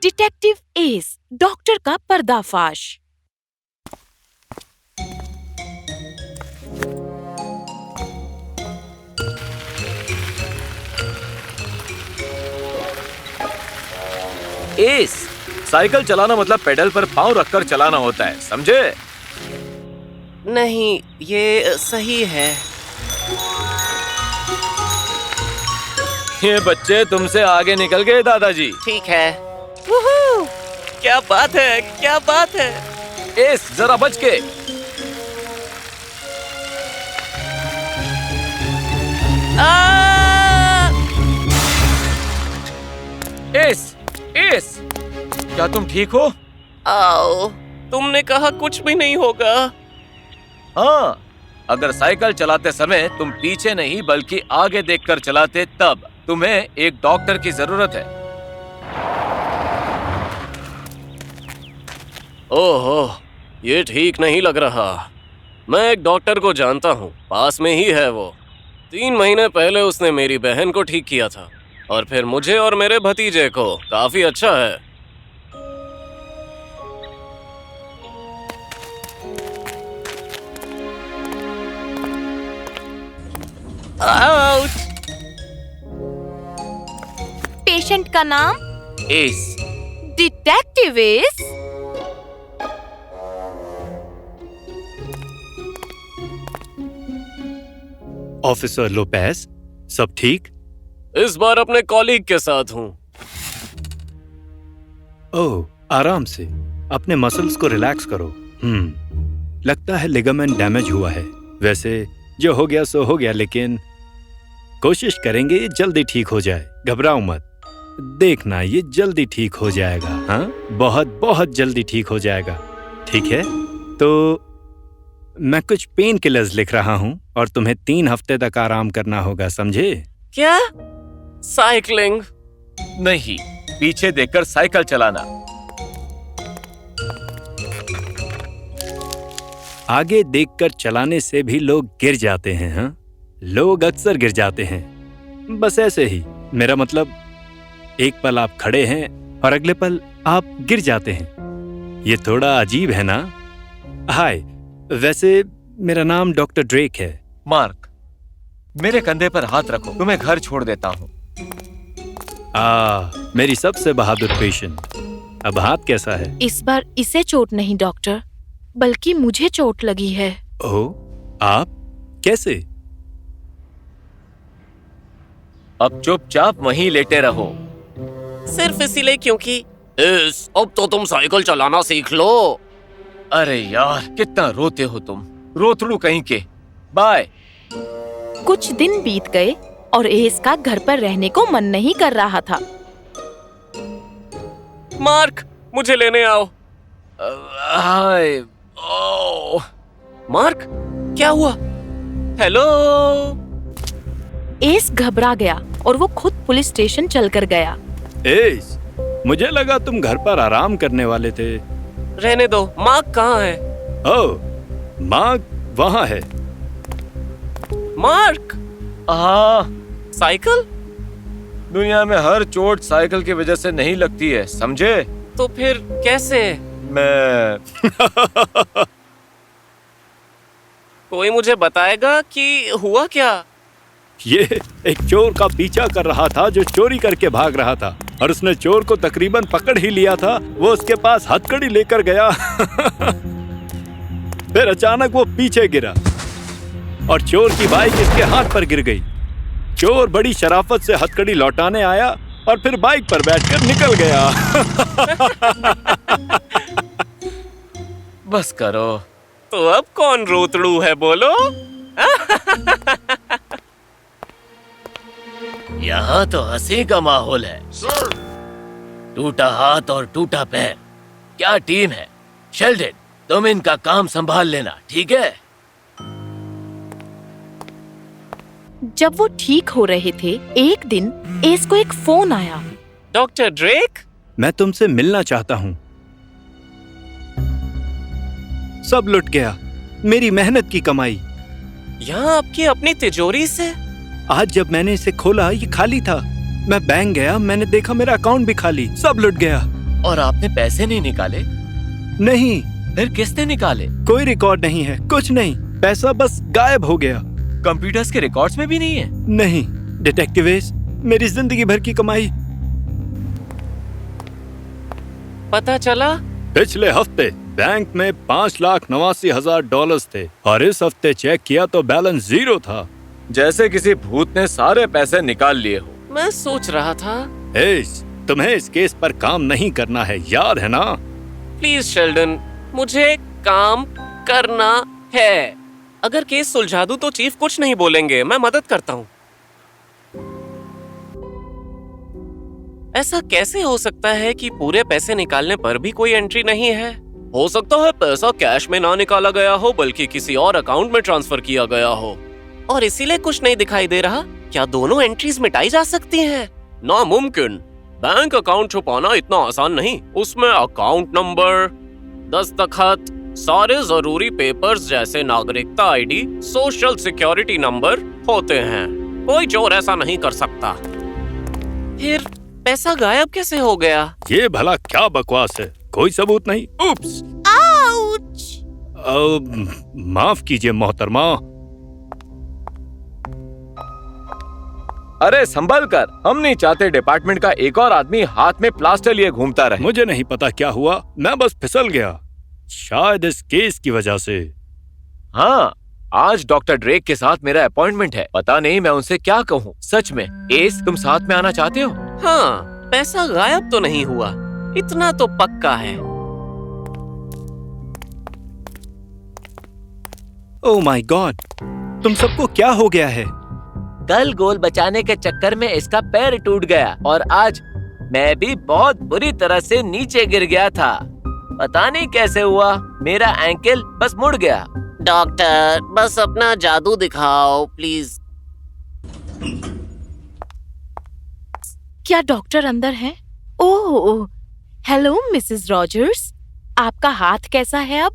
Detective S, doctor का पर्दाफाश। S, cycle चलाना मतलब पेडल पर पांव रखकर चलाना होता है, समझे? नहीं, ये सही है। ये बच्चे तुमसे आगे निकल गए दादाजी। ठीक है। वूहू! क्या बात है, क्या बात है। एस, जरा बच के। एस, एस, क्या तुम ठीक हो? आओ, तुमने कहा कुछ भी नहीं होगा। हाँ, अगर साइकिल चलाते समय तुम पीछे नहीं बल्कि आगे देखकर चलाते तब तुम्हें एक डॉक्टर की जरूरत है। ओहो, ये ठीक नहीं लग रहा। मैं एक डॉक्टर को जानता हूँ, पास में ही है वो। 3 महीने पहले उसने मेरी बहन को ठीक किया था और फिर मुझे और मेरे भतीजे को। काफी अच्छा है। आउच! पेशेंट का नाम S. Detective S. Officer Lopez, सब ठीक? इस बार अपने कॉलीग के साथ हूँ। ओह, आराम से। अपने मसल्स को रिलैक्स करो। लगता है लिगामेंट डैमेज हुआ है। वैसे जो हो गया सो हो गया, लेकिन कोशिश करेंगे ये जल्दी ठीक हो जाए। घबराओ मत, देखना ये जल्दी ठीक हो जाएगा। हाँ, बहुत बहुत जल्दी ठीक हो जाएगा। ठीक है, तो मैं कुछ पेन किलर्स लिख रहा हूँ और तुम्हें 3 हफ्ते तक आराम करना होगा, समझे? क्या? साइकिलिंग? नहीं, पीछे देखकर साइकिल चलाना। आगे देखकर चलाने से भी लोग गिर जाते हैं। हाँ, लोग अक्सर गिर जाते हैं, बस ऐसे ही। मेरा मतलब, एक पल आप खड़े हैं और अगले पल आप गिर जाते हैं। ये थोड़ा अजीब है ना? हाय, वैसे मेरा नाम डॉक्टर ड्रेक है। मार्क, मेरे कंधे पर हाथ रखो, तुम्हें घर छोड़ देता हूँ। मेरी सबसे बहादुर पेशेंट। अब हाथ कैसा है? इस बार इसे चोट नहीं डॉक्टर, बल्कि मुझे चोट लगी है। ओह, आप कैसे? अब चुपचाप वहीं लेटे रहो। सिर्फ इसीलिए क्योंकि अब तो तुम साइकिल चलाना सीख लो। अरे यार, कितना रोते हो तुम, रोतड़ू कहीं के। बाय। कुछ दिन बीत गए और एस का घर पर रहने को मन नहीं कर रहा था। मार्क, मुझे लेने आओ। हाय। ओह। मार्क, क्या हुआ? हेलो? एस घबरा गया और वो खुद पुलिस स्टेशन चलकर गया। एस, मुझे लगा तुम घर पर आराम करने वाले थे। रहने दो। मार्क कहाँ है? ओह, मार्क वहाँ है। मार्क, हाँ, साइकिल? दुनिया में हर चोट साइकिल की वजह से नहीं लगती है, समझे? तो फिर कैसे? मैं कोई मुझे बताएगा कि हुआ क्या? ये एक चोर का पीछा कर रहा था जो चोरी करके भाग रहा था, और उसने चोर को तकरीबन पकड़ ही लिया था। वो उसके पास हथकड़ी लेकर गया। फिर अचानक वो पीछे गिरा और चोर की बाइक इसके हाथ पर गिर गई। चोर बड़ी शराफत से हथकड़ी लौटाने आया और फिर बाइक पर बैठकर निकल गया। बस करो। तो अब कौन रोतड़ू है, बोलो? यहाँ तो हंसी का माहौल है। टूटा हाथ और टूटा पैर, क्या टीम है। शेल्डन, तुम इनका काम संभाल लेना, ठीक है? जब वो ठीक हो रहे थे, एक दिन एस को एक फोन आया। डॉक्टर ड्रेक, मैं तुमसे मिलना चाहता हूँ। सब लुट गया, मेरी मेहनत की कमाई। यहाँ आपकी अपनी तिजोरी से? आज जब मैंने इसे खोला, ये खाली था। मैं बैंक गया, मैंने देखा मेरा अकाउंट भी खाली, सब लुट गया। और आपने पैसे नहीं निकाले? नहीं, फिर किसने निकाले? कोई रिकॉर्ड नहीं है, कुछ नहीं, पैसा बस गायब हो गया। कंप्यूटर्स के रिकॉर्ड्स में भी नहीं है? नहीं डिटेक्टिव एस, मेरी जिंदगी भर की कमाई। पता चला? पिछले हफ्ते बैंक में $5,89,000 थे और इस हफ्ते चेक किया तो बैलेंस 0 था। जैसे किसी भूत ने सारे पैसे निकाल लिए हो। मैं सोच रहा था। एस, तुम्हें इस केस पर काम नहीं करना है, याद है ना? प्लीज शेल्डन, मुझे काम करना है। अगर केस सुलझा दूं तो चीफ कुछ नहीं बोलेंगे, मैं मदद करता हूँ। ऐसा कैसे हो सकता है कि पूरे पैसे निकालने पर भी कोई एंट्री नहीं है? हो सकता है पैसा कैश में ना निकाला गया हो बल्कि किसी और अकाउंट में ट्रांसफर किया गया हो और इसीलिए कुछ नहीं दिखाई दे रहा। क्या दोनों एंट्रीज मिटाई जा सकती हैं? नामुमकिन। बैंक अकाउंट छुपाना इतना आसान नहीं। उसमें अकाउंट नंबर, दस्तखत, सारे जरूरी पेपर्स जैसे नागरिकता आईडी, सोशल सिक्योरिटी नंबर होते हैं। कोई चोर ऐसा नहीं कर सकता। फिर पैसा गायब कैसे हो गया? ये भला क्या बकवास है, कोई सबूत नहीं। उप्स! माफ कीजिए मोहतरमा। अरे संभल कर, हम नहीं चाहते डिपार्टमेंट का एक और आदमी हाथ में प्लास्टर लिए घूमता रहे। मुझे नहीं पता क्या हुआ, मैं बस फिसल गया, शायद इस केस की वजह से। हाँ, आज डॉक्टर ड्रेक के साथ मेरा अपॉइंटमेंट है। पता नहीं मैं उनसे क्या कहूँ। सच में एस, तुम साथ में आना चाहते हो? हाँ, पैसा गायब तो नहीं हुआ, इतना तो पक्का है। ओह माय गॉड, तुम सबको क्या हो गया है? कल गोल बचाने के चक्कर में इसका पैर टूट गया और आज मैं भी बहुत बुरी तरह से नीचे गिर गया था। पता नहीं कैसे हुआ, मेरा एंकल बस मुड़ गया। डॉक्टर, बस अपना जादू दिखाओ प्लीज। क्या डॉक्टर अंदर हैं? ओह, हेलो मिसेस रॉजर्स, आपका हाथ कैसा है अब?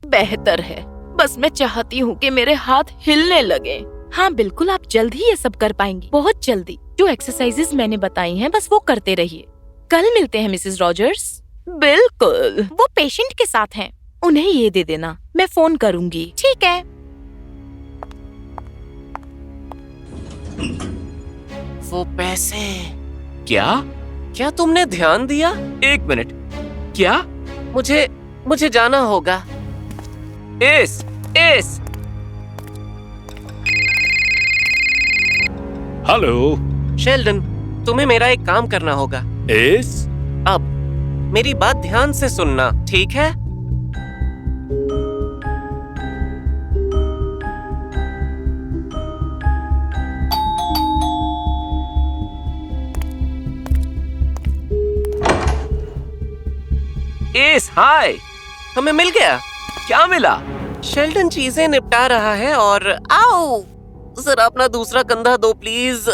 बेहतर है, बस मैं चाहती हूँ कि मेरे हाथ हिलने लगे। हाँ बिल्कुल, आप जल्द ही ये सब कर पाएंगी, बहुत जल्दी। जो एक्सरसाइजेस मैंने बताई हैं बस वो करते रहिए। कल मिलते हैं मिसेस रॉजर्स। बिल्कुल, वो पेशेंट के साथ हैं, उन्हें ये दे देना, मैं फोन करूंगी। ठीक है। वो पैसे, क्या तुमने ध्यान दिया? एक मिनट, क्या? मुझे जाना होगा। S, S. हेलो शेल्डन, तुम्हें मेरा एक काम करना होगा। एस, अब मेरी बात ध्यान से सुनना, ठीक है? एस, हाय। हमें मिल गया। क्या मिला? शेल्डन चीजें निपटा रहा है और आओ, जरा अपना दूसरा कंधा दो प्लीज।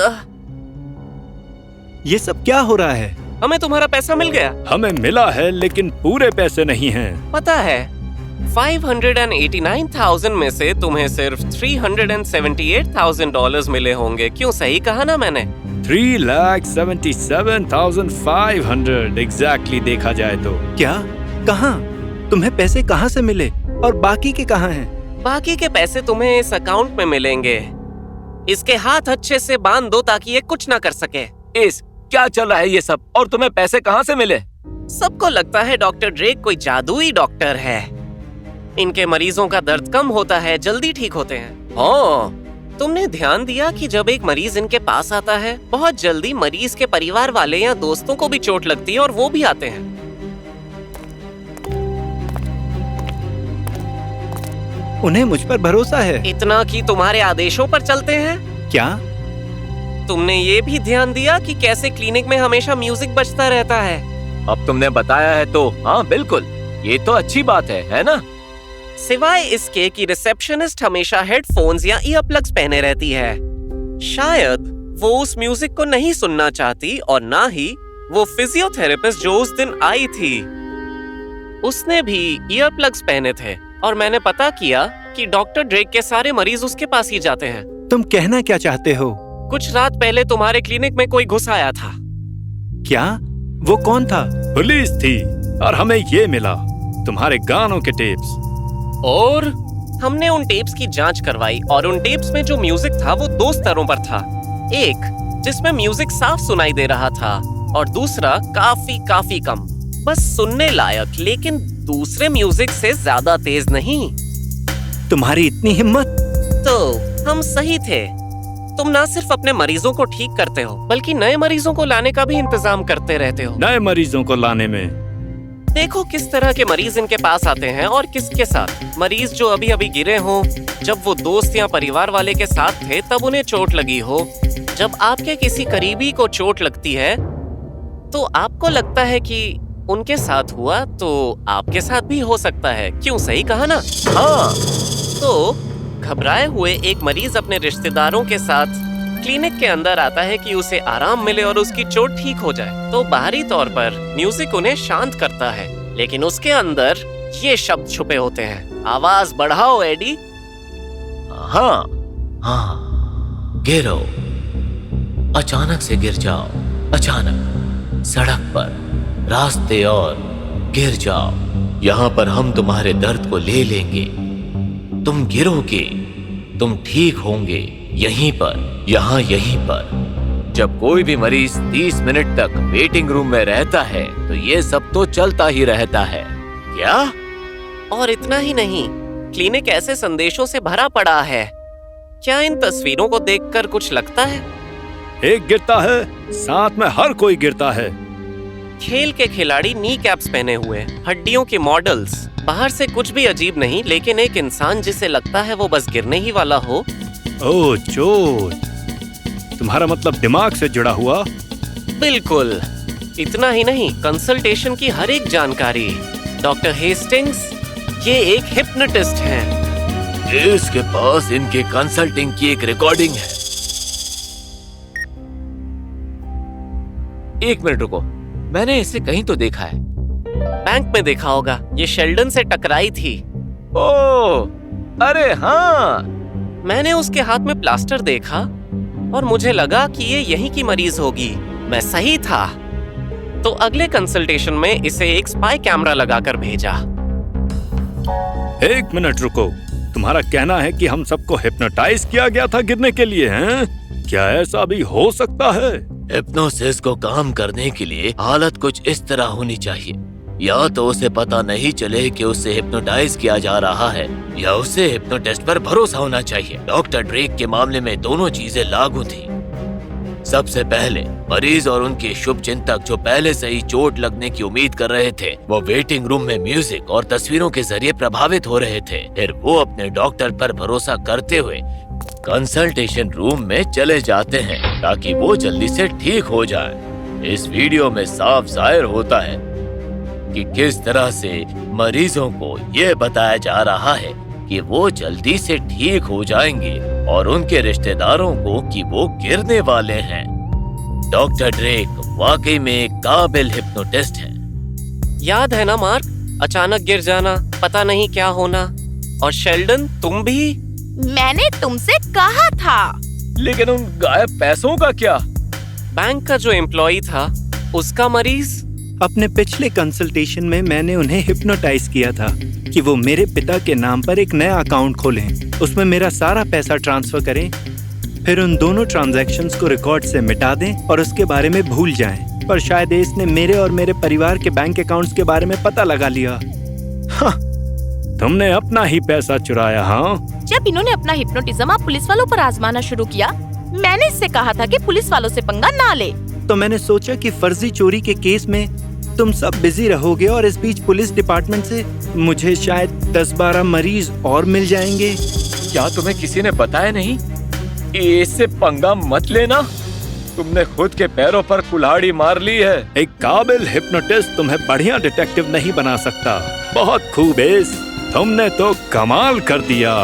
ये सब क्या हो रहा है? हमें तुम्हारा पैसा मिल गया। हमें मिला है लेकिन पूरे पैसे नहीं हैं। पता है, 589,000 में से तुम्हें सिर्फ $378,000 मिले होंगे। क्यों, सही कहा ना मैंने? 3,77,500 एग्जैक्टली देखा जाए तो। क्या? कहाँ? तुम्हें पैसे कहाँ से मिले और बाकी के कहाँ हैं? बाकी के पैसे तुम्हें इस अकाउंट में मिलेंगे। इसके हाथ अच्छे से बांध दो ताकि ये कुछ ना कर सके। एस, क्या चल रहा है ये सब, और तुम्हें पैसे कहाँ से मिले? सबको लगता है डॉक्टर ड्रेक कोई जादुई डॉक्टर है। इनके मरीजों का दर्द कम होता है, जल्दी ठीक होते हैं। हाँ, तुमने ध्यान दिया कि जब एक मरीज इनके पास आता है, बहुत जल्दी मरीज के परिवार वाले या दोस्तों को भी चोट लगती है और वो भी आते हैं। उन्हें मुझ पर भरोसा है। इतना कि तुम्हारे आदेशों पर चलते हैं। क्या? तुमने ये भी ध्यान दिया कि कैसे क्लिनिक में हमेशा म्यूजिक बजता रहता है? अब तुमने बताया है तो हाँ बिल्कुल, ये तो अच्छी बात है ना? सिवाय इसके कि रिसेप्शनिस्ट हमेशा हेडफोन्स या ईयरप्लग्स पहने रहती है। शायद वो उस म्यूजिक को नहीं सुनना चाहती और ना ही वो फिजियोथेरेपिस्ट जो उस दिन आई थी, उसने भी ईयरप्लग्स पहने थे। और मैंने पता किया कि डॉक्टर ड्रेक के सारे मरीज उसके पास ही जाते हैं। तुम कहना क्या चाहते हो? कुछ रात पहले तुम्हारे क्लिनिक में कोई घुस आया था। क्या? वो कौन था? पुलिस थी और हमें ये मिला, तुम्हारे गानों के टेप्स। और हमने उन टेप्स की जांच करवाई और उन टेप्स में जो म्यूजिक था वो 2 स्तरों पर था। एक जिसमें म्यूजिक साफ सुनाई दे रहा था और दूसरा काफी कम, बस सुनने लायक, लेकिन दूसरे म्यूजिक से ज्यादा तेज नहीं। तुम्हारी इतनी हिम्मत! तो हम सही थे। तुम ना सिर्फ अपने मरीजों को ठीक करते हो बल्कि नए मरीजों को लाने का भी इंतजाम करते रहते हो। नए मरीजों को लाने में देखो किस तरह के मरीज इनके पास आते हैं और किसके साथ। मरीज जो अभी अभी गिरे हों, जब वो दोस्त या परिवार वाले के साथ थे तब उन्हें चोट लगी हो। जब आपके किसी करीबी को चोट लगती है तो आपको लगता है कि उनके साथ हुआ तो आपके साथ भी हो सकता है। क्यों, सही कहा ना? हाँ। तो घबराए हुए एक मरीज अपने रिश्तेदारों के साथ क्लिनिक के अंदर आता है कि उसे आराम मिले और उसकी चोट ठीक हो जाए। तो बाहरी तौर पर म्यूजिक उन्हें शांत करता है, लेकिन उसके अंदर ये शब्द छुपे होते हैं। आवाज बढ़ाओ एडी। हाँ, गिरो, अचानक से गिर जाओ, अचानक सड़क पर, रास्ते और गिर जाओ। यहाँ पर हम तुम्हारे दर्द को ले लेंगे। तुम गिरोगे, तुम ठीक होंगे, यहीं पर, यहीं पर। जब कोई भी मरीज 30 मिनट तक वेटिंग रूम में रहता है तो ये सब तो चलता ही रहता है। क्या? और इतना ही नहीं, क्लिनिक ऐसे संदेशों से भरा पड़ा है। क्या इन तस्वीरों को देखकर कुछ लगता है? एक गिरता है, साथ में हर कोई गिरता है। खेल के खिलाड़ी नी कैप्स पहने हुए, हड्डियों के मॉडल्स, बाहर से कुछ भी अजीब नहीं, लेकिन एक इंसान जिसे लगता है वो बस गिरने ही वाला हो। ओह, चोट! तुम्हारा मतलब दिमाग से जुड़ा हुआ? बिल्कुल। इतना ही नहीं, कंसल्टेशन की हर एक जानकारी। डॉक्टर हेस्टिंग्स ये एक हिप्नोटिस्ट हैं। इसके पास इनके कंसल्टिंग की एक रिकॉर्डिंग है। 1 मिनट रुको, मैंने इसे कहीं तो देखा है। बैंक में देखा होगा, ये शेल्डन से टकराई थी। ओह, अरे हाँ। मैंने उसके हाथ में प्लास्टर देखा और मुझे लगा कि ये यहीं की मरीज होगी। मैं सही था। तो अगले कंसल्टेशन में इसे एक स्पाई कैमरा लगाकर भेजा। 1 मिनट रुको, तुम्हारा कहना है कि हम सबको हिप्नोटाइज किया गया था गिरने के लिए, हैं? क्या ऐसा भी हो सकता है? हिप्नोसिस को काम करने के लिए हालत कुछ इस तरह होनी चाहिए। या तो उसे पता नहीं चले कि उसे हिप्नोटाइज किया जा रहा है, या उसे हिप्नोटिस्ट पर भरोसा होना चाहिए। डॉक्टर ड्रेक के मामले में दोनों चीजें लागू थी। सबसे पहले मरीज और उनके शुभ चिंतक जो पहले से ही चोट लगने की उम्मीद कर रहे थे, वो वेटिंग रूम में म्यूजिक और तस्वीरों के जरिए प्रभावित हो रहे थे। फिर वो अपने डॉक्टर पर भरोसा करते हुए कंसल्टेशन रूम में चले जाते हैं ताकि वो जल्दी से ठीक हो जाए। इस वीडियो में साफ जाहिर होता है कि किस तरह से मरीजों को ये बताया जा रहा है कि वो जल्दी से ठीक हो जाएंगे और उनके रिश्तेदारों को कि वो गिरने वाले हैं। डॉक्टर ड्रेक वाकई में एक काबिल हिप्नोटिस्ट है। याद है ना मार्क, अचानक गिर जाना, पता नहीं क्या होना। और शेल्डन, तुम भी? मैंने तुमसे कहा था। लेकिन उन गायब पैसों का क्या? बैंक का जो एम्प्लॉई था, उसका मरीज? अपने पिछले कंसल्टेशन में मैंने उन्हें हिप्नोटाइज किया था कि वो मेरे पिता के नाम पर एक नया अकाउंट खोलें, उसमें मेरा सारा पैसा ट्रांसफर करें, फिर उन दोनों ट्रांजैक्शंस को रिकॉर्ड से मिटा दें और उसके बारे में भूल जाएं। पर शायद इसने मेरे और मेरे परिवार के बैंक अकाउंट्स के बारे में पता लगा लिया। हाँ, तुमने अपना ही पैसा चुराया। हाँ, जब इन्होंने अपना हिप्नोटिज्म आप पुलिस वालों पर आजमाना शुरू किया, मैंने इससे कहा था कि पुलिस वालों से पंगा ना ले। तो मैंने सोचा कि फर्जी चोरी के केस में तुम सब बिजी रहोगे और इस बीच पुलिस डिपार्टमेंट से मुझे शायद 10-12 मरीज और मिल जाएंगे। क्या तुम्हें किसी ने बताया नहीं? इससे पंगा मत लेना, तुमने खुद के पैरों पर कुल्हाड़ी मार ली है। एक काबिल हिप्नोटिस्ट तुम्हें बढ़िया डिटेक्टिव नहीं बना सकता। बहुत खूब एस, तुमने तो कमाल कर दिया।